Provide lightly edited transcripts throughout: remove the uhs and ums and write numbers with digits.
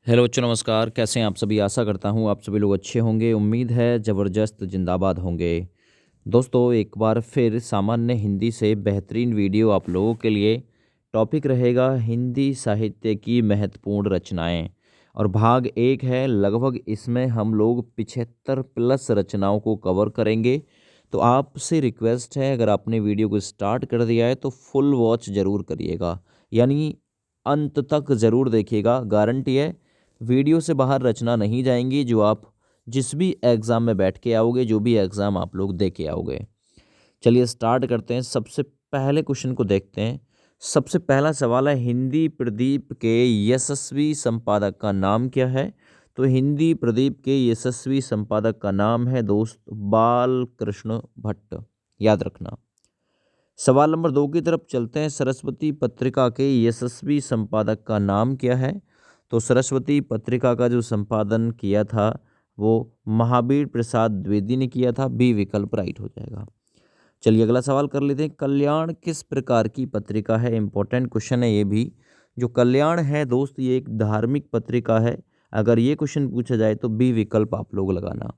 Hello बच्चों, नमस्कार। कैसे हैं आप सभी? आशा करता हूँ आप सभी लोग अच्छे होंगे। उम्मीद है ज़बरदस्त जिंदाबाद होंगे। दोस्तों, एक बार फिर सामान्य हिंदी से बेहतरीन वीडियो आप लोगों के लिए। टॉपिक रहेगा हिंदी साहित्य की महत्वपूर्ण रचनाएं और भाग एक है। लगभग इसमें हम लोग 75 प्लस रचनाओं को कवर करेंगे। तो आपसे रिक्वेस्ट है, अगर आपने वीडियो को स्टार्ट कर दिया है तो फुल वॉच ज़रूर करिएगा, यानी अंत तक ज़रूर देखिएगा। गारंटी है वीडियो से बाहर रचना नहीं जाएंगी, जो आप जिस भी एग्ज़ाम में बैठ के आओगे, जो भी एग्ज़ाम आप लोग दे के आओगे। चलिए स्टार्ट करते हैं। सबसे पहले क्वेश्चन को देखते हैं। सबसे पहला सवाल है, हिंदी प्रदीप के यशस्वी संपादक का नाम क्या है? तो हिंदी प्रदीप के यशस्वी संपादक का नाम है दोस्त बाल कृष्ण भट्ट। याद रखना। सवाल नंबर 2 की तरफ चलते हैं। सरस्वती पत्रिका के यशस्वी संपादक का नाम क्या है? तो सरस्वती पत्रिका का जो संपादन किया था वो महावीर प्रसाद द्विवेदी ने किया था। बी विकल्प राइट हो जाएगा। चलिए अगला सवाल कर लेते हैं। कल्याण किस प्रकार की पत्रिका है? इंपॉर्टेंट क्वेश्चन है ये भी। जो कल्याण है दोस्त, ये एक धार्मिक पत्रिका है। अगर ये क्वेश्चन पूछा जाए तो बी विकल्प आप लोग लगाना।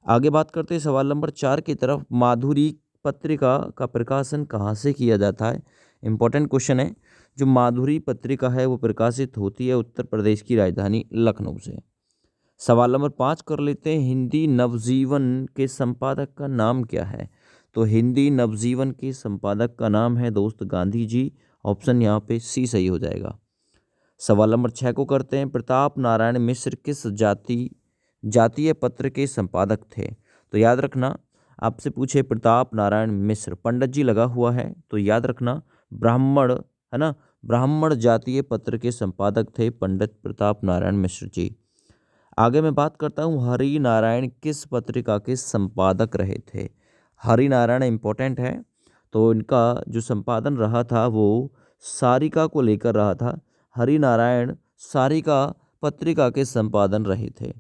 आगे बात करते हैं सवाल नंबर 4 की तरफ। माधुरी पत्रिका का प्रकाशन कहाँ से किया जाता है? इंपॉर्टेंट क्वेश्चन है। जो माधुरी पत्रिका है वो प्रकाशित होती है उत्तर प्रदेश की राजधानी लखनऊ से। सवाल नंबर 5 कर लेते हैं। हिंदी नवजीवन के संपादक का नाम क्या है? तो हिंदी नवजीवन के संपादक का नाम है दोस्त गांधी जी। ऑप्शन यहाँ पे सी सही हो जाएगा। सवाल नंबर 6 को करते हैं। प्रताप नारायण मिश्र किस जातीय पत्र के संपादक थे? तो याद रखना, आपसे पूछे प्रताप नारायण मिश्र, पंडित जी लगा हुआ है तो याद रखना ब्राह्मण, है ना, ब्राह्मण जातीय पत्र के संपादक थे पंडित प्रताप नारायण मिश्र जी। आगे मैं बात करता हूँ, हरि नारायण किस पत्रिका के संपादक रहे थे? हरि नारायण इंपॉर्टेंट है। तो इनका जो संपादन रहा था वो सारिका को लेकर रहा था। हरि नारायण सारिका पत्रिका के संपादन रहे थे।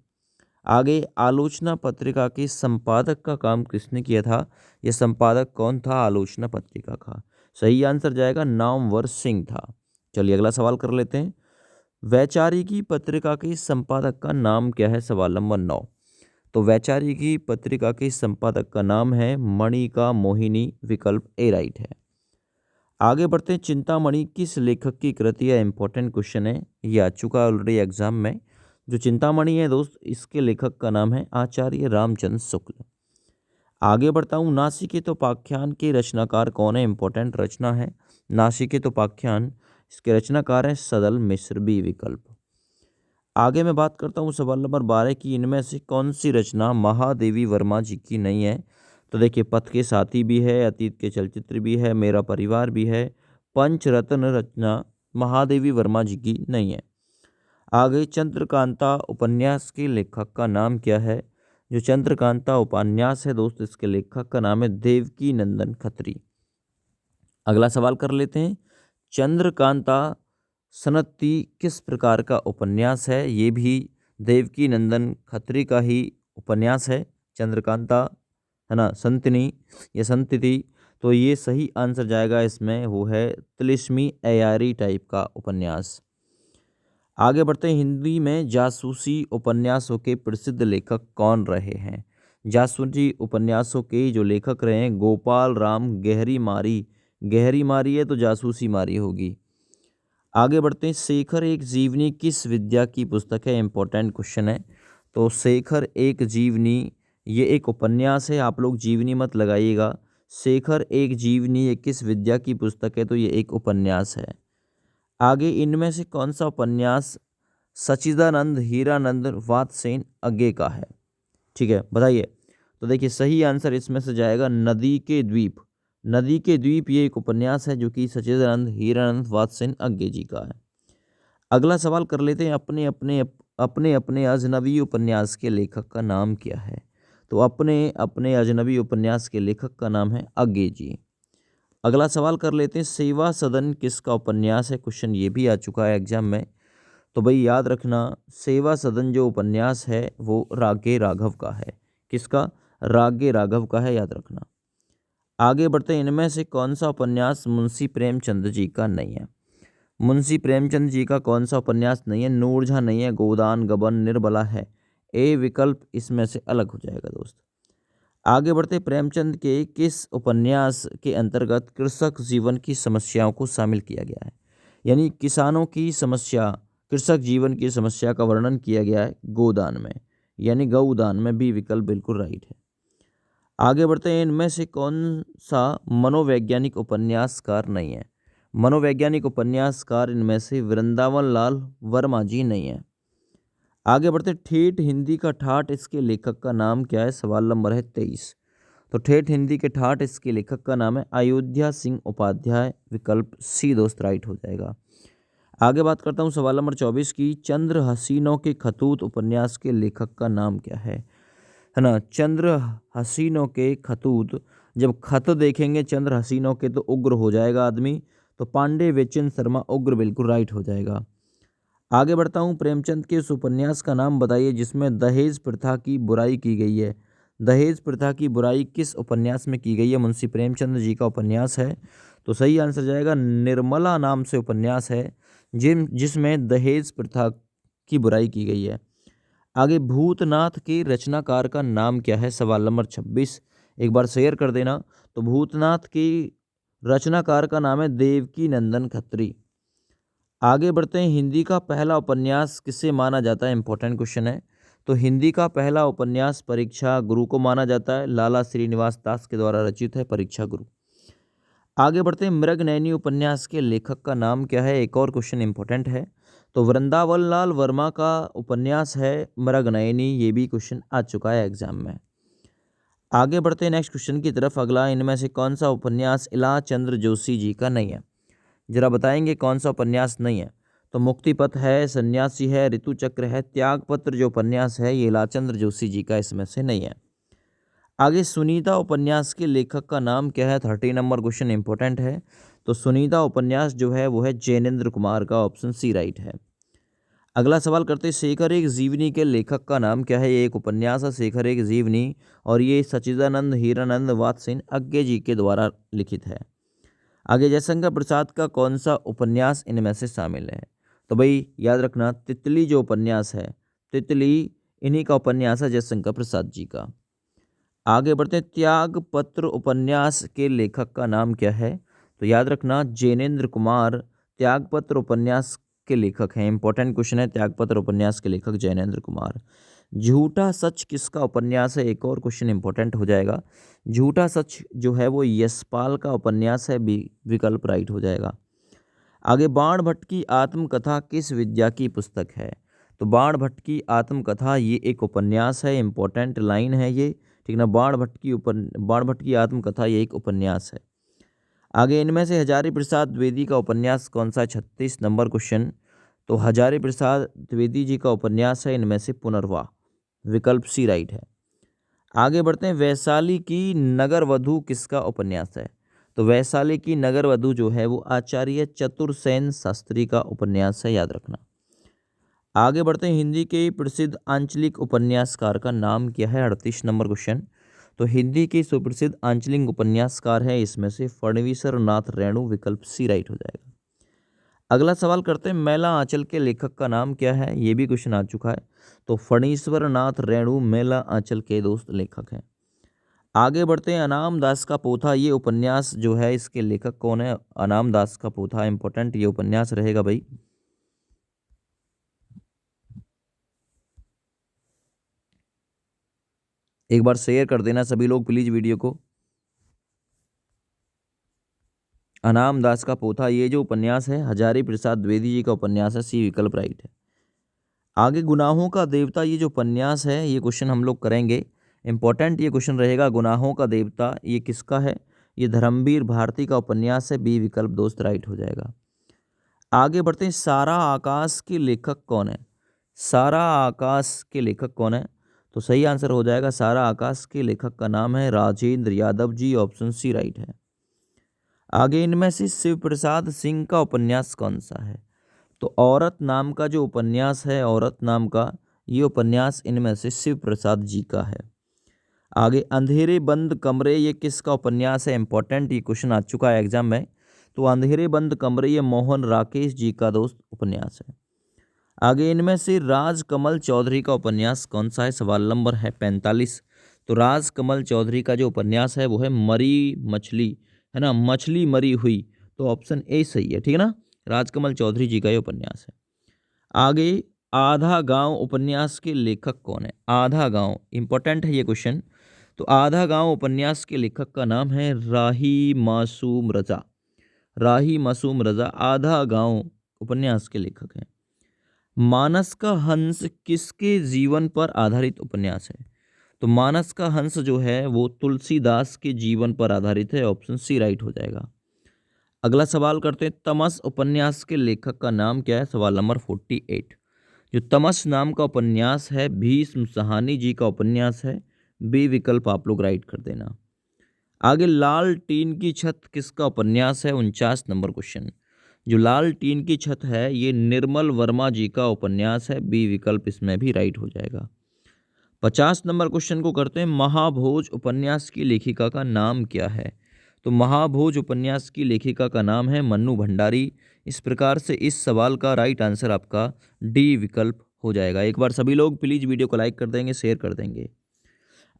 आगे, आलोचना पत्रिका के संपादक का काम किसने किया था? यह संपादक कौन था आलोचना पत्रिका का? सही आंसर जाएगा नामवर सिंह था। चलिए अगला सवाल कर लेते हैं। वैचारिकी पत्रिका के संपादक का नाम क्या है? सवाल नंबर 9। तो वैचारिकी पत्रिका के संपादक का नाम है मणिका मोहिनी। विकल्प ए राइट है। आगे बढ़ते हैं। चिंतामणि किस लेखक की कृति है? इंपॉर्टेंट क्वेश्चन है, ये आ चुका है ऑलरेडी एग्जाम में। जो चिंतामणि है दोस्त, इसके लेखक का नाम है आचार्य रामचंद्र शुक्ल। आगे बढ़ता हूँ। नासिकेत उपाख्यान के रचनाकार कौन है? इंपॉर्टेंट रचना है नासिकेत उपाख्यान। इसके रचनाकार हैं सदल मिश्र। बी विकल्प। आगे मैं बात करता हूँ सवाल नंबर 12 की। इनमें से कौन सी रचना महादेवी वर्मा जी की नहीं है? तो देखिए, पथ के साथी भी है, अतीत के चलचित्र भी है, मेरा परिवार भी है। पंचरत्न रचना महादेवी वर्मा जी की नहीं है। आगे, चंद्रकांता उपन्यास के लेखक का नाम क्या है? जो चंद्रकांता उपन्यास है दोस्त, इसके लेखक का नाम है देवकी नंदन खत्री। अगला सवाल कर लेते हैं। चंद्रकांता सनती किस प्रकार का उपन्यास है? ये भी देवकी नंदन खत्री का ही उपन्यास है। चंद्रकांता, है ना, संतनी या संतति। तो ये सही आंसर जाएगा इसमें, वो है तिलिस्मी अयारी टाइप का उपन्यास। आगे बढ़ते हैं। हिंदी में जासूसी उपन्यासों के प्रसिद्ध लेखक कौन रहे हैं? जासूसी उपन्यासों के जो लेखक रहे हैं, गोपाल राम गहरी मारी। गहरी मारी है तो जासूसी मारी होगी। आगे बढ़ते हैं। शेखर एक जीवनी किस विद्या की पुस्तक है? इंपॉर्टेंट क्वेश्चन है। तो शेखर एक जीवनी, ये एक उपन्यास है। आप लोग जीवनी मत लगाइएगा। शेखर एक जीवनी ये किस विद्या की पुस्तक है? तो ये एक उपन्यास है। आगे, इनमें से कौन सा उपन्यास सच्चिदानंद हीरानंद वात्सेन अज्ञे का है? ठीक है, बताइए। तो देखिए, सही आंसर इसमें से जाएगा नदी के द्वीप। नदी के द्वीप ये एक उपन्यास है जो कि सच्चिदानंद हीरानंद वात्सेन अज्ञे जी का है। अगला सवाल कर लेते हैं। अपने अपने अजनबी उपन्यास के लेखक का नाम क्या है? तो अपने अपने अजनबी उपन्यास के लेखक का नाम है अज्ञे जी। अगला सवाल कर लेते हैं। सेवा सदन किसका उपन्यास है? क्वेश्चन ये भी आ चुका है एग्जाम में। तो भाई याद रखना, सेवा सदन जो उपन्यास है वो रागे राघव का है। किसका? रागे राघव का है, याद रखना। आगे बढ़ते हैं। इनमें से कौन सा उपन्यास मुंशी प्रेमचंद जी का नहीं है? मुंशी प्रेमचंद जी का कौन सा उपन्यास नहीं है? नूरजहां नहीं है, गोदान, गबन, निर्बला है। ए विकल्प इसमें से अलग हो जाएगा दोस्त। आगे बढ़ते, प्रेमचंद के किस उपन्यास के अंतर्गत कृषक जीवन की समस्याओं को शामिल किया गया है? यानी किसानों की समस्या, कृषक जीवन की समस्या का वर्णन किया गया है गोदान में, यानी गौदान में। बी विकल्प बिल्कुल राइट है। आगे बढ़ते हैं, इनमें से कौन सा मनोवैज्ञानिक उपन्यासकार नहीं है? मनोवैज्ञानिक उपन्यासकार इनमें से वृंदावन लाल वर्मा जी नहीं है। आगे बढ़ते, ठेठ हिंदी का ठाठ इसके लेखक का नाम क्या है? सवाल नंबर है 23। तो ठेठ हिंदी के ठाठ इसके लेखक का नाम है अयोध्या सिंह उपाध्याय। विकल्प सी दोस्त राइट हो जाएगा। आगे बात करता हूँ सवाल नंबर 24 की। चंद्र हसीनों के खतूत उपन्यास के लेखक का नाम क्या है ना? चंद्र हसीनों के खतूत, जब खत देखेंगे चंद्र हसीनों के तो उग्र हो जाएगा आदमी, तो पांडे वेचन शर्मा उग्र बिल्कुल राइट हो जाएगा। आगे बढ़ता हूँ, प्रेमचंद के उस उपन्यास का नाम बताइए जिसमें दहेज प्रथा की बुराई की गई है। दहेज प्रथा की बुराई किस उपन्यास में की गई है? मुंशी प्रेमचंद जी का उपन्यास है। तो सही आंसर जाएगा निर्मला नाम से उपन्यास है जिसमें दहेज प्रथा की बुराई की गई है। आगे, भूतनाथ के रचनाकार का नाम क्या है? सवाल नंबर 26। एक बार शेयर कर देना। तो भूतनाथ की रचनाकार का नाम है देवकी नंदन खत्री। आगे बढ़ते हैं, हिंदी का पहला उपन्यास किसे माना जाता है? इंपॉर्टेंट क्वेश्चन है। तो हिंदी का पहला उपन्यास परीक्षा गुरु को माना जाता है। लाला श्रीनिवास दास के द्वारा रचित है परीक्षा गुरु। आगे बढ़ते हैं, मृगनयनी उपन्यास के लेखक का नाम क्या है? एक और क्वेश्चन इंपॉर्टेंट है। तो वृंदावन लाल वर्मा का उपन्यास है मृगनयनी। ये भी क्वेश्चन आ चुका है एग्जाम में। आगे बढ़ते हैं नेक्स्ट क्वेश्चन की तरफ। अगला, इनमें से कौन सा उपन्यास इला चंद्र जोशी जी का नहीं है? जरा बताएंगे कौन सा उपन्यास नहीं है। तो मुक्तिपथ है, सन्यासी है, ऋतुचक्र है, त्यागपत्र जो उपन्यास है ये लाचंद्र जोशी जी का इसमें से नहीं है। आगे, सुनीता उपन्यास के लेखक का नाम क्या है? 30 नंबर क्वेश्चन इंपॉर्टेंट है। तो सुनीता उपन्यास जो है वो है जैनेन्द्र कुमार का। ऑप्शन सी राइट है। अगला सवाल करते हैं, शेखर एक जीवनी के लेखक का नाम क्या है? ये एक उपन्यास है शेखर एक जीवनी, और ये सच्चिदानंद हीरानंद वात्सेन अज्ञे जी के द्वारा लिखित है। आगे, जयशंकर प्रसाद का कौन सा उपन्यास इनमें से शामिल है? तो भाई याद रखना, तितली जो उपन्यास है, तितली इन्हीं का उपन्यास है जयशंकर प्रसाद जी का। आगे बढ़ते हैं, त्यागपत्र उपन्यास के लेखक का नाम क्या है? तो याद रखना जैनेन्द्र कुमार त्यागपत्र उपन्यास के लेखक हैं। इंपॉर्टेंट क्वेश्चन है, त्यागपत्र उपन्यास के लेखक जैनेन्द्र कुमार। झूठा सच किसका उपन्यास है? एक और क्वेश्चन इंपॉर्टेंट हो जाएगा। झूठा सच जो है वो यशपाल का उपन्यास है। बी विकल्प राइट हो जाएगा। आगे, बाण भट्ट की आत्मकथा किस विद्या की पुस्तक है? तो बाण भट्ट की आत्मकथा ये एक उपन्यास है। इंपॉर्टेंट लाइन है ये, ठीक ना। बाण भट्ट की आत्मकथा ये एक उपन्यास है। आगे, इनमें से हजारी प्रसाद द्विवेदी का उपन्यास कौन सा? 36 नंबर क्वेश्चन। तो हजारी प्रसाद द्विवेदी जी का उपन्यास है इनमें से पुनर्वा। विकल्प सी राइट है। आगे बढ़ते हैं, वैशाली की नगरवधू किसका उपन्यास है? तो वैशाली की नगरवधू जो है वो आचार्य चतुरसेन शास्त्री का उपन्यास है, याद रखना। आगे बढ़ते हैं, हिंदी के प्रसिद्ध आंचलिक उपन्यासकार का नाम क्या है? 38 नंबर क्वेश्चन। तो हिंदी के सुप्रसिद्ध आंचलिक उपन्यासकार है इसमें से फणवीसर नाथ रेणु। विकल्प सी राइट हो जाएगा। अगला सवाल करते हैं, मैला आंचल के लेखक का नाम क्या है? ये भी क्वेश्चन आ चुका है। तो फणीश्वर नाथ रेणु मैला आंचल के दोस्त लेखक हैं। आगे बढ़ते हैं, अनाम दास का पोथा ये उपन्यास जो है इसके लेखक कौन है? अनाम दास का पोथा इंपॉर्टेंट ये उपन्यास रहेगा भाई। एक बार शेयर कर देना सभी लोग प्लीज वीडियो को। अनाम दास का पोथा ये जो उपन्यास है हजारी प्रसाद द्विवेदी जी का उपन्यास है। सी विकल्प राइट है। आगे, गुनाहों का देवता ये जो उपन्यास है ये क्वेश्चन हम लोग करेंगे। इंपॉर्टेंट ये क्वेश्चन रहेगा, गुनाहों का देवता ये किसका है? ये धर्मवीर भारती का उपन्यास है। बी विकल्प दोस्त राइट हो जाएगा। आगे बढ़ते हैं, सारा आकाश के लेखक कौन है? सारा आकाश के लेखक कौन है? तो सही आंसर हो जाएगा, सारा आकाश के लेखक का नाम है Rajendra Yadav ji. Option C right है। आगे, इनमें से शिव प्रसाद सिंह का उपन्यास कौन सा है? तो औरत नाम का जो उपन्यास है, औरत नाम का ये उपन्यास इनमें से शिव प्रसाद जी का है। आगे, अंधेरे बंद कमरे ये किसका उपन्यास है? इंपॉर्टेंट ये क्वेश्चन आ चुका है एग्जाम में। तो अंधेरे बंद कमरे ये मोहन राकेश जी का दोस्त उपन्यास है। आगे इनमें से राजकमल चौधरी का उपन्यास कौन सा है? सवाल नंबर है 45। तो राजकमल चौधरी का जो उपन्यास है वो है मरी मछली, है ना, मछली मरी हुई। तो ऑप्शन ए सही है, ठीक है ना। राजकमल चौधरी जी का ये उपन्यास है। आगे आधा गांव उपन्यास के लेखक कौन है? आधा गांव इंपॉर्टेंट है ये क्वेश्चन। तो आधा गांव उपन्यास के लेखक का नाम है राही मासूम रजा। राही मासूम रजा आधा गांव उपन्यास के लेखक हैं। मानस का हंस किसके जीवन पर आधारित उपन्यास है? तो मानस का हंस जो है वो तुलसीदास के जीवन पर आधारित है। ऑप्शन सी राइट हो जाएगा। अगला सवाल करते हैं, तमस उपन्यास के लेखक का नाम क्या है? सवाल नंबर 48। जो तमस नाम का उपन्यास है भीष्म साहनी जी का उपन्यास है। बी विकल्प आप लोग राइट कर देना। आगे लाल टीन की छत किसका उपन्यास है? 49 नंबर क्वेश्चन। जो लाल टीन की छत है ये निर्मल वर्मा जी का उपन्यास है। बी विकल्प इसमें भी राइट हो जाएगा। 50 नंबर क्वेश्चन को करते हैं, महाभोज उपन्यास की लेखिका का नाम क्या है? तो महाभोज उपन्यास की लेखिका का नाम है मन्नू भंडारी। इस प्रकार से इस सवाल का राइट आंसर आपका डी विकल्प हो जाएगा। एक बार सभी लोग प्लीज वीडियो को लाइक कर देंगे, शेयर कर देंगे।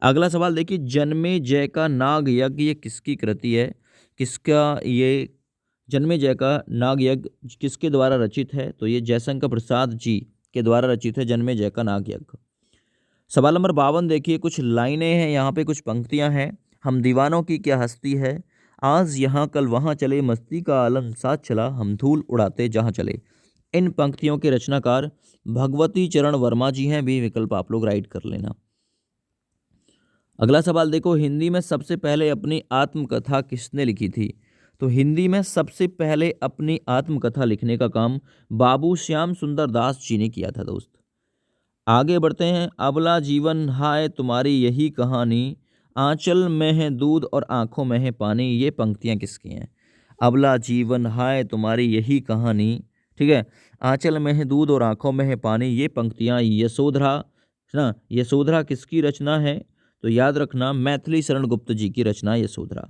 अगला सवाल देखिए, जन्मे जय का नाग यज्ञ ये किसकी कृति है? किसका ये जन्मे जय का नाग यज्ञ किसके द्वारा रचित है? तो ये जयशंकर प्रसाद जी के द्वारा रचित है जन्मे जय का नाग यज्ञ। सवाल नंबर 52 देखिए, कुछ लाइनें हैं यहाँ पे, कुछ पंक्तियाँ हैं। हम दीवानों की क्या हस्ती है, आज यहाँ कल वहाँ चले, मस्ती का आलम साथ चला, हम धूल उड़ाते जहाँ चले। इन पंक्तियों के रचनाकार भगवती चरण वर्मा जी हैं। बी विकल्प आप लोग राइट कर लेना। अगला सवाल देखो, हिंदी में सबसे पहले अपनी आत्मकथा किसने लिखी थी? तो हिंदी में सबसे पहले अपनी आत्मकथा लिखने का काम बाबू श्याम सुंदर दास जी ने किया था दोस्त। आगे बढ़ते हैं, अबला जीवन हाय तुम्हारी यही कहानी, आंचल में है दूध और आंखों में है पानी। ये पंक्तियां किसकी हैं? अबला जीवन हाय तुम्हारी यही कहानी, ठीक है, आंचल में है दूध और आंखों में है पानी। ये पंक्तियां यशोधरा, है ना, यशोधरा किसकी रचना है? तो याद रखना मैथिली शरण गुप्त जी की रचना यशोधरा।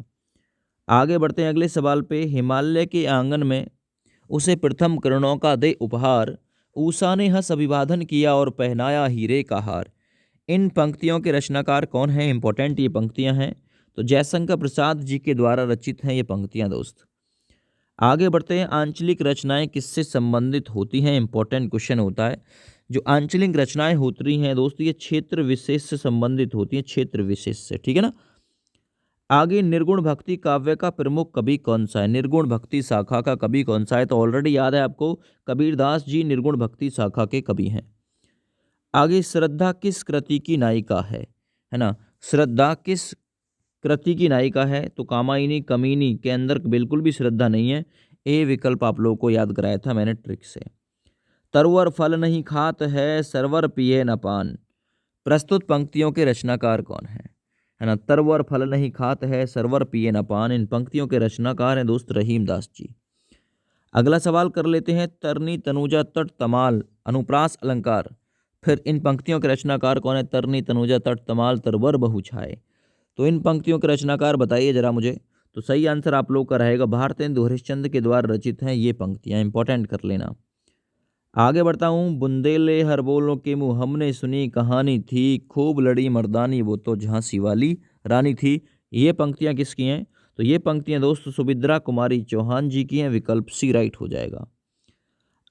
आगे बढ़ते हैं अगले सवाल पे, हिमालय के आंगन में उसे प्रथम किरणों का दे उपहार, ऊषा ने हंस अभिवादन किया और पहनाया हीरे का हार। इन पंक्तियों के रचनाकार कौन है? इंपॉर्टेंट ये पंक्तियां हैं। तो जयशंकर प्रसाद जी के द्वारा रचित हैं ये पंक्तियां दोस्त। आगे बढ़ते हैं, आंचलिक रचनाएं किससे संबंधित होती हैं? इंपॉर्टेंट क्वेश्चन होता है। जो आंचलिक रचनाएं होती हैं दोस्त ये क्षेत्र विशेष से संबंधित होती हैं, क्षेत्र विशेष से, ठीक है ना। आगे निर्गुण भक्ति काव्य का प्रमुख कवि कौन सा है? निर्गुण भक्ति शाखा का कवि कौन सा है? तो ऑलरेडी याद है आपको, कबीरदास जी निर्गुण भक्ति शाखा के कवि हैं। आगे श्रद्धा किस कृति की नायिका है ना, श्रद्धा किस कृति की नायिका है? तो कामायनी कमीनी के अंदर बिल्कुल भी श्रद्धा नहीं है। ए विकल्प आप लोगों को याद कराया था मैंने ट्रिक से। तरवर फल नहीं खात है, सरवर पिए न पान। प्रस्तुत पंक्तियों के रचनाकार कौन है ना, तरवर फल नहीं खात है, सरवर पिए न पान। इन पंक्तियों के रचनाकार हैं दोस्त रहीम दास जी। अगला सवाल कर लेते हैं, तरनी तनुजा तट तमाल अनुप्रास अलंकार, फिर इन पंक्तियों के रचनाकार कौन है? तरनी तनुजा तट तमाल तरवर बहु छाए। तो इन पंक्तियों के रचनाकार बताइए जरा मुझे। तो सही आंसर आप लोग का रहेगा भारतेंदु हरिश्चंद्र के द्वारा रचित हैं ये पंक्तियां, इंपॉर्टेंट कर लेना। आगे बढ़ता हूँ, बुंदेले हर बोलों के मुँह हमने सुनी कहानी थी, खूब लड़ी मर्दानी वो तो झांसी वाली रानी थी। ये पंक्तियाँ किसकी हैं? तो ये पंक्तियाँ दोस्त सुभद्रा कुमारी चौहान जी की हैं। विकल्प सी राइट हो जाएगा।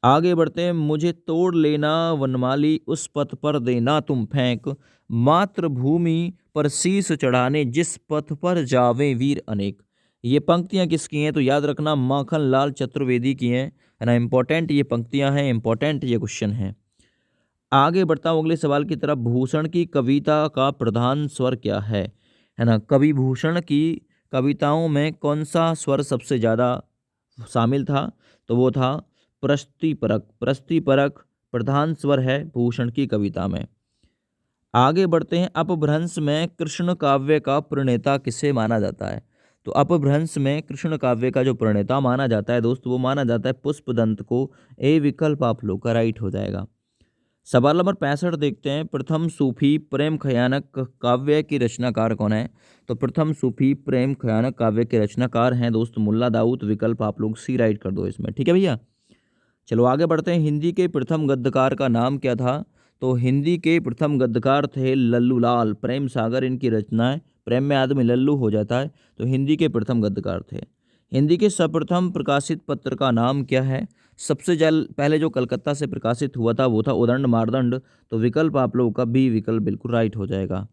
आगे बढ़ते हैं, मुझे तोड़ लेना वनमाली उस पथ पर देना तुम फेंक, मातृभूमि पर शीश चढ़ाने जिस पथ पर जावे वीर अनेक। ये पंक्तियाँ किसकी हैं? तो याद रखना माखन लाल चतुर्वेदी की हैं, है ना। इंपॉर्टेंट ये पंक्तियां हैं, इंपॉर्टेंट ये क्वेश्चन है। आगे बढ़ता हूँ अगले सवाल की तरफ, भूषण की कविता का प्रधान स्वर क्या है ना। कवि भूषण की कविताओं में कौन सा स्वर सबसे ज़्यादा शामिल था? तो वो था प्रस्तिपरक। प्रस्तिपरक प्रधान स्वर है भूषण की कविता में। आगे बढ़ते हैं, अपभ्रंश में कृष्ण काव्य का प्रणेता किसे माना जाता है? तो अपभ्रंश में कृष्ण काव्य का जो प्रणेता माना जाता है दोस्त वो माना जाता है पुष्पदंत को। ए विकल्प आप लोग का राइट हो जाएगा। सवाल नंबर 65 देखते हैं, प्रथम सूफी प्रेम खयानक काव्य की रचनाकार कौन है? तो प्रथम सूफी प्रेम खयानक काव्य के रचनाकार हैं दोस्त मुल्ला दाऊद। विकल्प आप लोग सी राइट कर दो इसमें, ठीक है भैया। चलो आगे बढ़ते हैं, हिंदी के प्रथम गद्यकार का नाम क्या था? तो हिंदी के प्रथम गद्यकार थे लल्लू लाल। प्रेम सागर इनकी रचनाएं, प्रेम में आदमी लल्लू हो जाता है, तो हिंदी के प्रथम गद्यकार थे। हिंदी के सर्वप्रथम प्रकाशित पत्र का नाम क्या है? सबसे पहले जो कलकत्ता से प्रकाशित हुआ था वो था उदंड मारदंड, तो विकल्प आप लोगों का बी विकल्प बिल्कुल राइट हो जाएगा।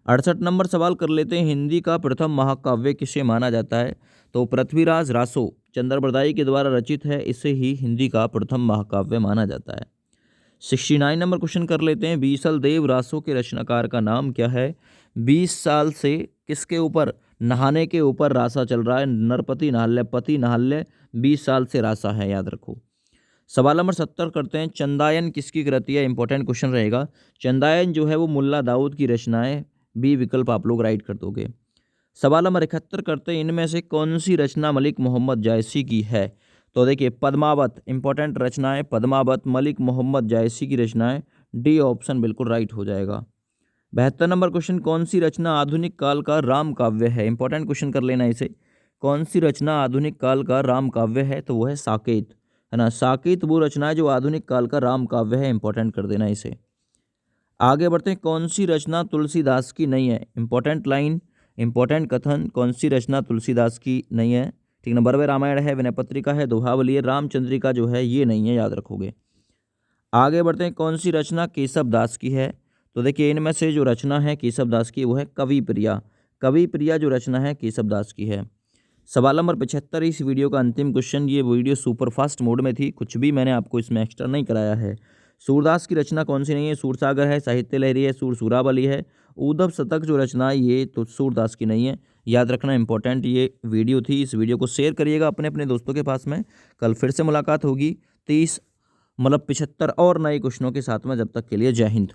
68 नंबर सवाल कर लेते हैं, हिंदी का प्रथम महाकाव्य किसे माना जाता है? तो पृथ्वीराज रासो चंद्रबरदाई के द्वारा रचित है, इसे ही हिंदी का प्रथम महाकाव्य माना जाता है। 69 नंबर क्वेश्चन कर लेते हैं, बीसल देव रासो के रचनाकार का नाम क्या है? 20 साल से किसके ऊपर? नहाने के ऊपर रासा चल रहा है, नरपति नाहल्य पति नाहल्य, 20 साल से रासा है, याद रखो। सवाल नंबर 70 करते हैं, चंदायन किसकी कृति है? इंपॉर्टेंट क्वेश्चन रहेगा। चंदायन जो है वो मुल्ला दाऊद की रचनाएं, बी विकल्प आप लोग राइट कर दोगे। सवाल नंबर 71 करते हैं, इनमें से कौन सी रचना मलिक मोहम्मद जायसी की है? तो देखिए पद्मावत, इंपॉर्टेंट रचनाएं पद्मावत मलिक मोहम्मद जायसी की रचनाएं, डी ऑप्शन बिल्कुल राइट हो जाएगा। 72 नंबर क्वेश्चन, कौन सी रचना आधुनिक काल का राम काव्य है? इंपॉर्टेंट क्वेश्चन कर लेना इसे। कौन सी रचना आधुनिक काल का राम काव्य है? तो वो है साकेत, है ना। साकेत वो रचना है जो आधुनिक काल का राम काव्य है, इंपॉर्टेंट कर देना इसे। आगे बढ़ते हैं, कौन सी रचना तुलसीदास की नहीं है? इंपॉर्टेंट लाइन, इंपॉर्टेंट कथन, कौन सी रचना तुलसीदास की नहीं है? ठीक ना, बरवे रामायण है, विनय पत्रिका है, दोहावली है, रामचंद्रिका जो है ये नहीं है, याद रखोगे। आगे बढ़ते हैं, कौन सी रचना केशव दास की है? तो देखिए इनमें से जो रचना है केशव दास की वो है कवि प्रिया। कवि प्रिया जो रचना है केशव दास की है। सवाल नंबर 75 इस वीडियो का अंतिम क्वेश्चन। ये वीडियो सुपर फास्ट मोड में थी, कुछ भी मैंने आपको इसमें एक्स्ट्रा नहीं कराया है। सूरदास की रचना कौन सी नहीं है? सूरसागर है, साहित्य लहरी है, सूरावली है, उद्धव शतक जो रचना है ये तो सूरदास की नहीं है, याद रखना इंपॉर्टेंट ये वीडियो थी। इस वीडियो को शेयर करिएगा अपने अपने दोस्तों के पास में। कल फिर से मुलाकात होगी 75 और नए क्वेश्चनों के साथ में। जब तक के लिए जय हिंद।